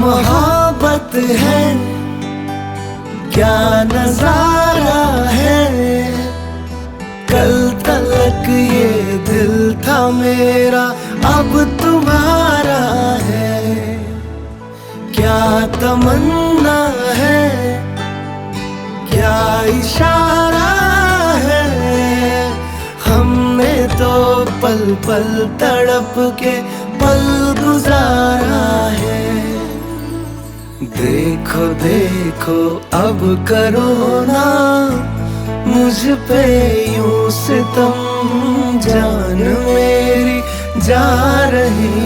मोहब्बत है, क्या नजारा है। कल तक ये दिल था मेरा, अब तुम्हारा है। क्या तमन्ना है, क्या इशारा है। हमने तो पल पल तड़प के पल गुजारा है। देखो देखो अब करो ना मुझ पे यूं सितम, जान मेरी जा रही